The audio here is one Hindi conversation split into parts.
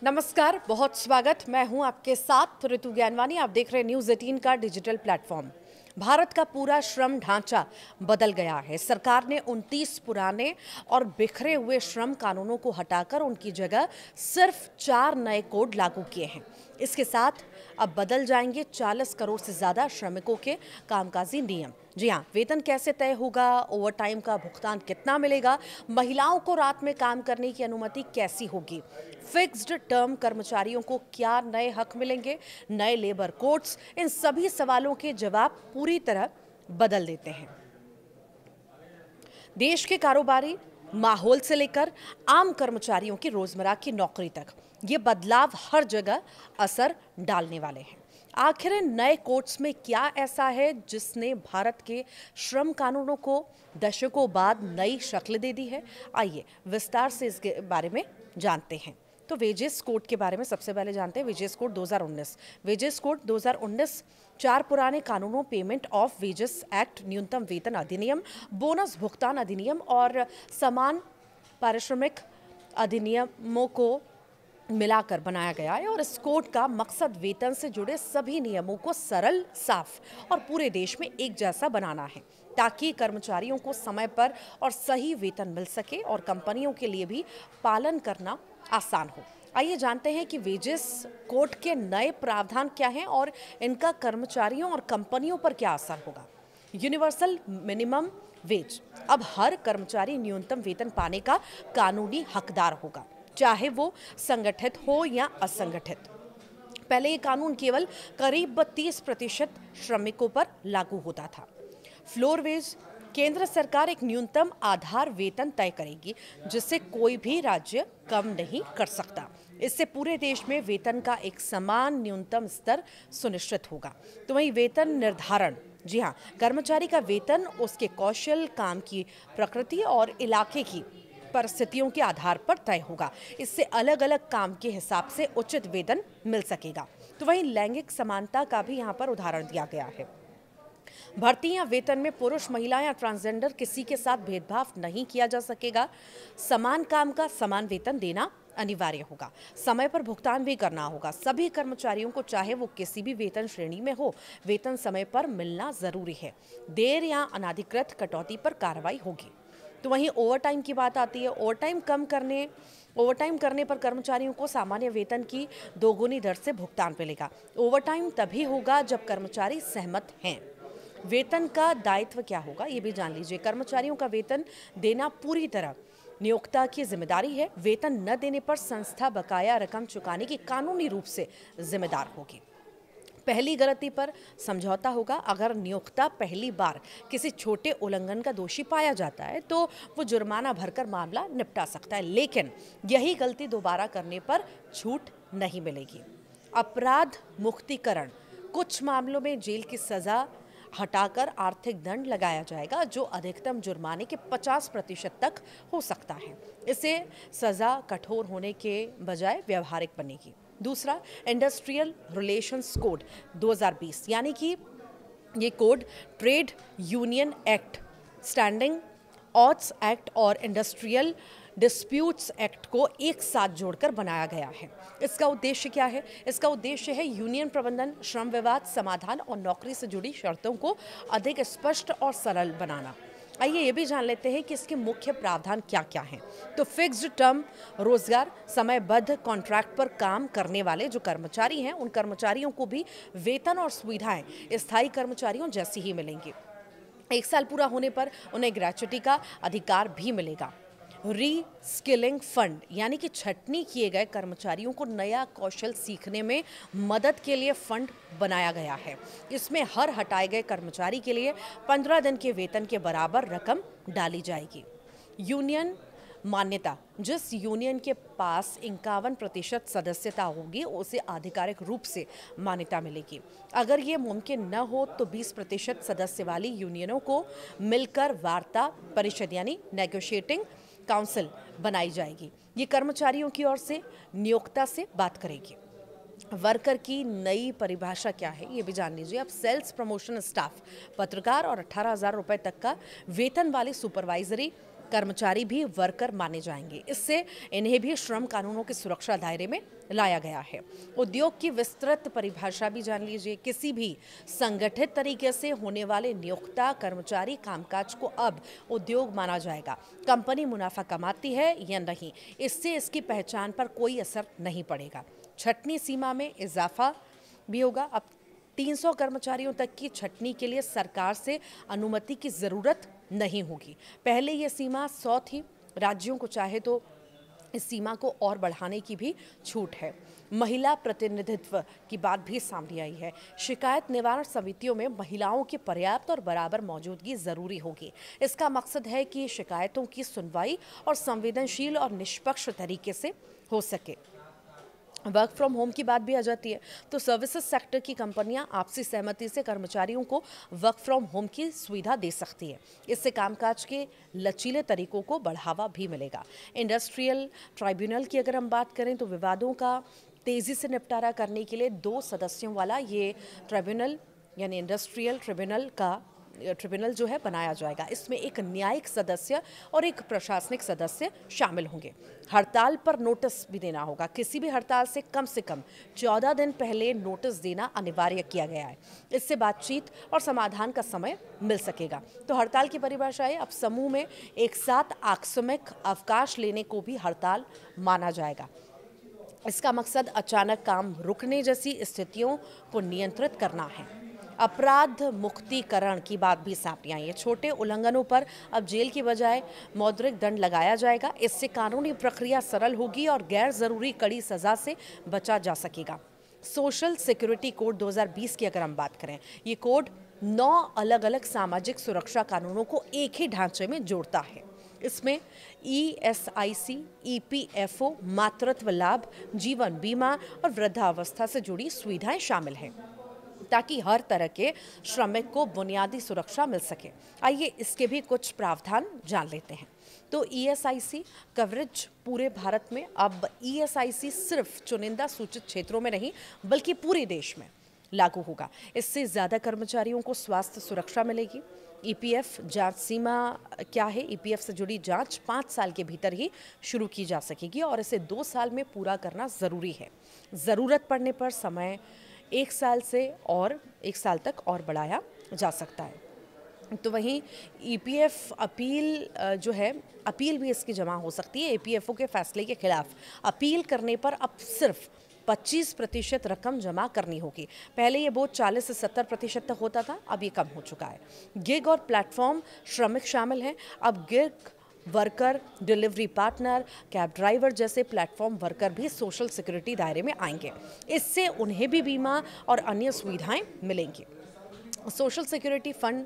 नमस्कार, बहुत स्वागत। मैं हूं आपके साथ ऋतु ज्ञानवानी। आप देख रहे हैं न्यूज़ 18 का डिजिटल प्लेटफॉर्म। भारत का पूरा श्रम ढांचा बदल गया है। सरकार ने 29 पुराने और बिखरे हुए श्रम कानूनों को हटाकर उनकी जगह सिर्फ 4 नए कोड लागू किए हैं। इसके साथ अब बदल जाएंगे 40 करोड़ से ज्यादा श्रमिकों के कामकाजी नियम। जी हाँ, वेतन कैसे तय होगा, ओवरटाइम का भुगतान कितना मिलेगा, महिलाओं को रात में काम करने की अनुमति कैसी होगी, फिक्स्ड टर्म कर्मचारियों को क्या नए हक मिलेंगे, नए लेबर कोड्स, इन सभी सवालों के जवाब पूरी तरह बदल देते हैं। देश के कारोबारी माहौल से लेकर आम कर्मचारियों की रोजमर्रा की नौकरी तक ये बदलाव हर जगह असर डालने वाले हैं। आखिर इन नए कोड्स में क्या ऐसा है जिसने भारत के श्रम कानूनों को दशकों बाद नई शक्ल दे दी है? आइए विस्तार से इसके बारे में जानते हैं। तो वेजेस कोड के बारे में सबसे पहले जानते हैं। Wages code 2019। वेजेस कोड 2019 4 पुराने कानूनों, पेमेंट ऑफ वेजेस एक्ट, न्यूनतम वेतन अधिनियम, बोनस भुगतान अधिनियम और समान पारिश्रमिक अधिनियमों को मिलाकर बनाया गया है। और इस कोड का मकसद वेतन से जुड़े सभी नियमों को सरल, साफ और पूरे देश में एक जैसा बनाना है, ताकि कर्मचारियों को समय पर और सही वेतन मिल सके और कंपनियों के लिए भी पालन करना आसान हो। आइए जानते हैं कि वेजेस कोड के नए प्रावधान क्या हैं और इनका कर्मचारियों और कंपनियों पर क्या असर होगा। Universal minimum wage. अब हर कर्मचारी न्यूनतम वेतन पाने का कानूनी हकदार होगा, चाहे वो संगठित हो या असंगठित। पहले ये कानून केवल करीब 32% श्रमिकों पर लागू होता था। Floor wage. केंद्र सरकार एक न्यूनतम आधार वेतन तय करेगी जिसे कोई भी राज्य कम नहीं कर सकता। इससे पूरे देश में वेतन का एक समान न्यूनतम स्तर सुनिश्चित होगा। तो वहीं वेतन निर्धारण, जी हाँ, कर्मचारी का वेतन उसके कौशल, काम की प्रकृति और इलाके की परिस्थितियों के आधार पर तय होगा। इससे अलग अलग काम के हिसाब से उचित वेतन मिल सकेगा। तो वहीं लैंगिक समानता का भी यहाँ पर उदाहरण दिया गया है। भर्ती या वेतन में पुरुष, महिला या ट्रांसजेंडर किसी के साथ भेदभाव नहीं किया जा सकेगा। समान काम का समान वेतन देना अनिवार्य होगा। समय पर भुगतान भी करना होगा। सभी कर्मचारियों को, चाहे वो किसी भी वेतन श्रेणी में हो, वेतन समय पर मिलना जरूरी है। देर या अनाधिकृत कटौती पर कार्रवाई होगी। तो वहीं ओवरटाइम की बात आती है। ओवरटाइम करने पर कर्मचारियों को सामान्य वेतन की 2 गुनी दर से भुगतान मिलेगा। ओवरटाइम तभी होगा जब कर्मचारी सहमत हैं। वेतन का दायित्व क्या होगा, ये भी जान लीजिए। कर्मचारियों का वेतन देना पूरी तरह नियोक्ता की जिम्मेदारी है। वेतन न देने पर संस्था बकाया रकम चुकाने की कानूनी रूप से जिम्मेदार होगी। पहली गलती पर समझौता होगा। अगर नियोक्ता पहली बार किसी छोटे उल्लंघन का दोषी पाया जाता है तो वो जुर्माना भरकर मामला निपटा सकता है, लेकिन यही गलती दोबारा करने पर छूट नहीं मिलेगी। अपराध मुक्तिकरण। कुछ मामलों में जेल की सजा हटाकर आर्थिक दंड लगाया जाएगा, जो अधिकतम जुर्माने के 50% तक हो सकता है। इससे सजा कठोर होने के बजाय व्यवहारिक बनेगी। दूसरा, इंडस्ट्रियल रिलेशंस कोड 2020, यानी कि ये code trade union act, standing odds act और इंडस्ट्रियल डिस्प्यूट्स एक्ट को एक साथ जोड़कर बनाया गया है। इसका उद्देश्य क्या है? इसका उद्देश्य है यूनियन प्रबंधन, श्रम विवाद समाधान और नौकरी से जुड़ी शर्तों को अधिक स्पष्ट और सरल बनाना। आइए ये भी जान लेते हैं कि इसके मुख्य प्रावधान क्या क्या हैं। तो फिक्स्ड टर्म रोजगार, समयबद्ध कॉन्ट्रैक्ट पर काम करने वाले जो कर्मचारी हैं, उन कर्मचारियों को भी वेतन और सुविधाएं स्थायी कर्मचारियों जैसी ही मिलेंगी। 1 साल पूरा होने पर उन्हें ग्रेच्युटी का अधिकार भी मिलेगा। री स्किलिंग फंड, यानी कि छटनी किए गए कर्मचारियों को नया कौशल सीखने में मदद के लिए फंड बनाया गया है। इसमें हर हटाए गए कर्मचारी के लिए 15 दिन के वेतन के बराबर रकम डाली जाएगी। यूनियन मान्यता। जिस यूनियन के पास 51% सदस्यता होगी उसे आधिकारिक रूप से मान्यता मिलेगी। अगर ये मुमकिन न हो तो 20% सदस्य वाली यूनियनों को मिलकर वार्ता परिषद यानी नेगोशिएटिंग काउंसिल बनाई जाएगी। ये कर्मचारियों की ओर से नियोक्ता से बात करेगी। वर्कर की नई परिभाषा क्या है, ये भी जान लीजिए। अब सेल्स प्रमोशन स्टाफ, पत्रकार और 18,000 रुपए तक का वेतन वाले सुपरवाइजरी कर्मचारी भी वर्कर माने जाएंगे। इससे इन्हें भी श्रम कानूनों की सुरक्षा दायरे में लाया गया है। उद्योग की विस्तृत परिभाषा भी जान लीजिए। किसी भी संगठित तरीके से होने वाले नियोक्ता कर्मचारी कामकाज को अब उद्योग माना जाएगा। कंपनी मुनाफा कमाती है या नहीं, इससे इसकी पहचान पर कोई असर नहीं पड़ेगा। छटनी सीमा में इजाफा भी होगा। अब 300 कर्मचारियों तक की छटनी के लिए सरकार से अनुमति की जरूरत नहीं होगी। पहले ये सीमा 100 थी। राज्यों को चाहे तो इस सीमा को और बढ़ाने की भी छूट है। महिला प्रतिनिधित्व की बात भी सामने आई है। शिकायत निवारण समितियों में महिलाओं की पर्याप्त और बराबर मौजूदगी जरूरी होगी। इसका मकसद है कि शिकायतों की सुनवाई और संवेदनशील और निष्पक्ष तरीके से हो सके। वर्क फ्रॉम होम की बात भी आ जाती है, तो सर्विसेज सेक्टर की कंपनियां आपसी सहमति से कर्मचारियों को वर्क फ्रॉम होम की सुविधा दे सकती है। इससे कामकाज के लचीले तरीकों को बढ़ावा भी मिलेगा। इंडस्ट्रियल ट्राइब्यूनल की अगर हम बात करें तो विवादों का तेजी से निपटारा करने के लिए 2 सदस्यों वाला ये ट्राइब्यूनल यानी इंडस्ट्रियल ट्रिब्यूनल जो है बनाया जाएगा। इसमें एक न्यायिक सदस्य और एक प्रशासनिक सदस्य शामिल होंगे। हड़ताल पर नोटिस भी देना होगा। किसी भी हड़ताल से कम 14 दिन पहले नोटिस देना अनिवार्य किया गया है। इससे बातचीत और समाधान का समय मिल सकेगा। तो हड़ताल की परिभाषा है, अब समूह में एक साथ आकस्मिक अवकाश लेने को भी हड़ताल माना जाएगा। इसका मकसद अचानक काम रुकने जैसी स्थितियों को नियंत्रित करना है। अपराध मुक्तिकरण की बात भी सामने आई है। छोटे उल्लंघनों पर अब जेल की बजाय मौद्रिक दंड लगाया जाएगा। इससे कानूनी प्रक्रिया सरल होगी और गैर जरूरी कड़ी सजा से बचा जा सकेगा। सोशल सिक्योरिटी कोड 2020 की अगर हम बात करें, ये कोड 9 अलग अलग सामाजिक सुरक्षा कानूनों को एक ही ढांचे में जोड़ता है। इसमें ESIC, EPFO, मातृत्व लाभ, जीवन बीमा और वृद्धावस्था से जुड़ी सुविधाएं शामिल हैं, ताकि हर तरह के श्रमिक को बुनियादी सुरक्षा मिल सके। आइए इसके भी कुछ प्रावधान जान लेते हैं। तो ESIC कवरेज पूरे भारत में, अब ESIC सिर्फ चुनिंदा सूचित क्षेत्रों में नहीं बल्कि पूरे देश में लागू होगा। इससे ज़्यादा कर्मचारियों को स्वास्थ्य सुरक्षा मिलेगी। EPF जांच सीमा क्या है? EPF से जुड़ी जांच 5 साल के भीतर ही शुरू की जा सकेगी और इसे 2 साल में पूरा करना ज़रूरी है। ज़रूरत पड़ने पर समय 1 साल तक और बढ़ाया जा सकता है। तो वहीं EPF अपील जो है, अपील भी इसकी जमा हो सकती है। EPFO के फैसले के खिलाफ अपील करने पर अब सिर्फ 25% रकम जमा करनी होगी। पहले ये बोझ 40 से 70% तक होता था, अब ये कम हो चुका है। गिग और प्लेटफॉर्म श्रमिक शामिल हैं। अब gig worker, delivery partner, cab driver जैसे प्लेटफॉर्म वर्कर भी सोशल सिक्योरिटी दायरे में आएंगे। इससे उन्हें भी बीमा और अन्य सुविधाएं मिलेंगी। सोशल सिक्योरिटी फंड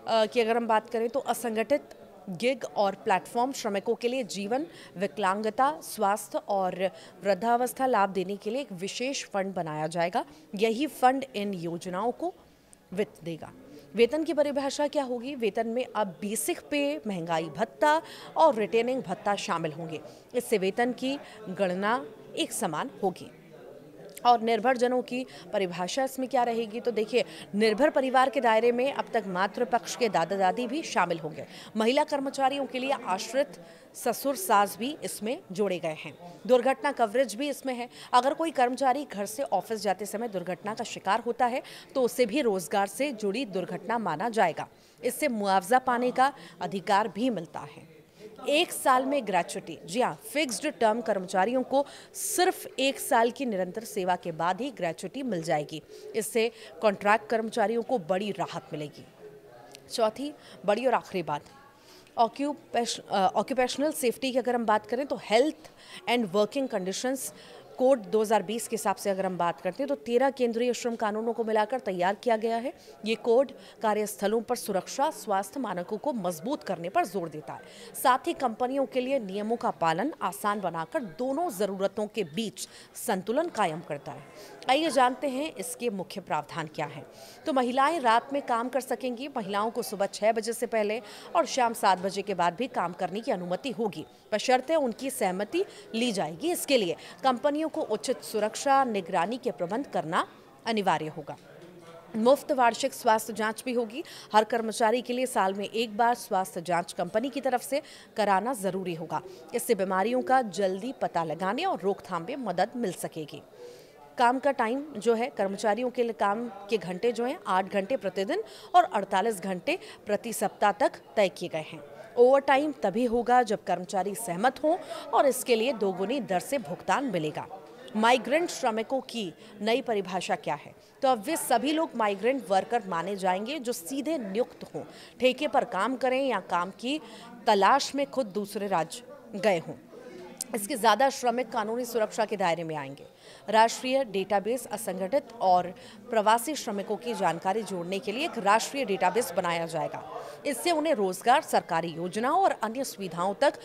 की अगर हम बात करें तो असंगठित गिग और प्लेटफॉर्म श्रमिकों के लिए जीवन, विकलांगता, स्वास्थ्य और वृद्धावस्था लाभ देने के लिए एक विशेष फंड बनाया जाएगा। यही फंड इन योजनाओं को वित्त देगा। वेतन की परिभाषा क्या होगी? वेतन में अब बेसिक पे, महंगाई भत्ता और रिटेनिंग भत्ता शामिल होंगे। इससे वेतन की गणना एक समान होगी। और निर्भर जनों की परिभाषा इसमें क्या रहेगी? तो देखिए, निर्भर परिवार के दायरे में अब तक मातृ पक्ष के दादा दादी भी शामिल होंगे। महिला कर्मचारियों के लिए आश्रित ससुर सास भी इसमें जोड़े गए हैं। दुर्घटना कवरेज भी इसमें है। अगर कोई कर्मचारी घर से ऑफिस जाते समय दुर्घटना का शिकार होता है तो उसे भी रोजगार से जुड़ी दुर्घटना माना जाएगा। इससे मुआवजा पाने का अधिकार भी मिलता है। 1 साल में ग्रेच्युटी, जी हाँ, फिक्स्ड टर्म कर्मचारियों को सिर्फ 1 साल की निरंतर सेवा के बाद ही ग्रेच्युटी मिल जाएगी। इससे कॉन्ट्रैक्ट कर्मचारियों को बड़ी राहत मिलेगी। चौथी बड़ी और आखिरी बात, ऑक्यूपेशनल सेफ्टी की अगर हम बात करें तो health and working conditions code 2020 के हिसाब से अगर हम बात करते हैं तो 13 केंद्रीय श्रम कानूनों को मिलाकर तैयार किया गया है। ये कोड कार्यस्थलों पर सुरक्षा, स्वास्थ्य मानकों को मजबूत करने पर जोर देता है। साथ ही कंपनियों के लिए नियमों का पालन आसान बनाकर दोनों जरूरतों के बीच संतुलन कायम करता है। आइए जानते हैं इसके मुख्य प्रावधान क्या है। तो महिलाएं रात में काम कर सकेंगी। महिलाओं को सुबह 6 बजे से पहले और शाम 7 बजे के बाद भी काम करने की अनुमति होगी, बशर्ते उनकी सहमति ली जाएगी। इसके लिए कंपनियों को उचित सुरक्षा निगरानी के प्रबंध करना अनिवार्य होगा। मुफ्त वार्षिक स्वास्थ्य जांच भी होगी। हर कर्मचारी के लिए साल में एक बार स्वास्थ्य जांच कंपनी की तरफ से कराना जरूरी होगा। इससे बीमारियों का जल्दी पता लगाने और रोकथाम में मदद मिल सकेगी। काम का टाइम जो है कर्मचारियों के लिए, काम के घंटे जो हैं 8 घंटे प्रतिदिन और 48 घंटे प्रति सप्ताह तक तय किए गए हैं। ओवर टाइम तभी होगा जब कर्मचारी सहमत हों और इसके लिए दोगुनी दर से भुगतान मिलेगा। माइग्रेंट श्रमिकों की नई परिभाषा क्या है? तो अब वे सभी लोग माइग्रेंट वर्कर माने जाएंगे जो सीधे नियुक्त हों, ठेके पर काम करें या काम की तलाश में खुद दूसरे राज्य गए हों। इसके ज़्यादा श्रमिक कानूनी सुरक्षा के दायरे में आएंगे। राष्ट्रीय डेटाबेस असंगठित और प्रवासी श्रमिकों की जानकारी जोड़ने के लिए एक राष्ट्रीय डेटाबेस बनाया जाएगा। इससे उन्हें रोजगार, सरकारी योजनाओं और अन्य सुविधाओं तक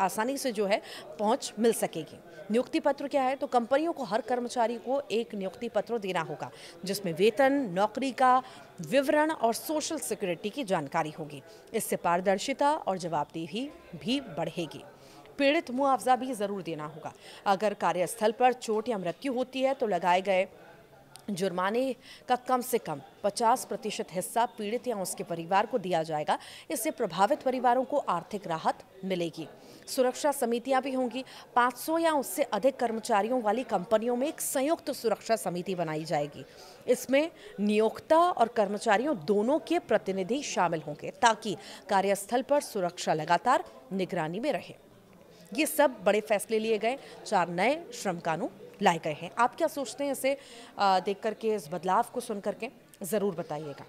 आसानी से जो है पहुंच मिल सकेगी। नियुक्ति पत्र क्या है? तो कंपनियों को हर कर्मचारी को एक नियुक्ति पत्र देना होगा जिसमें वेतन, नौकरी का विवरण और सोशल सिक्योरिटी की जानकारी होगी। इससे पारदर्शिता और जवाबदेही भी बढ़ेगी। पीड़ित मुआवजा भी जरूर देना होगा। अगर कार्यस्थल पर चोट या मृत्यु होती है तो लगाए गए जुर्माने का कम से कम 50% हिस्सा पीड़ित या उसके परिवार को दिया जाएगा। इससे प्रभावित परिवारों को आर्थिक राहत मिलेगी। सुरक्षा समितियां भी होंगी। 500 या उससे अधिक कर्मचारियों वाली कंपनियों में एक संयुक्त सुरक्षा समिति बनाई जाएगी। इसमें नियोक्ता और कर्मचारियों दोनों के प्रतिनिधि शामिल होंगे ताकि कार्यस्थल पर सुरक्षा लगातार निगरानी में रहे। ये सब बड़े फैसले लिए गए। 4 नए श्रम कानून लाए गए हैं। आप क्या सोचते हैं इसे देख करके, इस बदलाव को सुन करके? ज़रूर बताइएगा।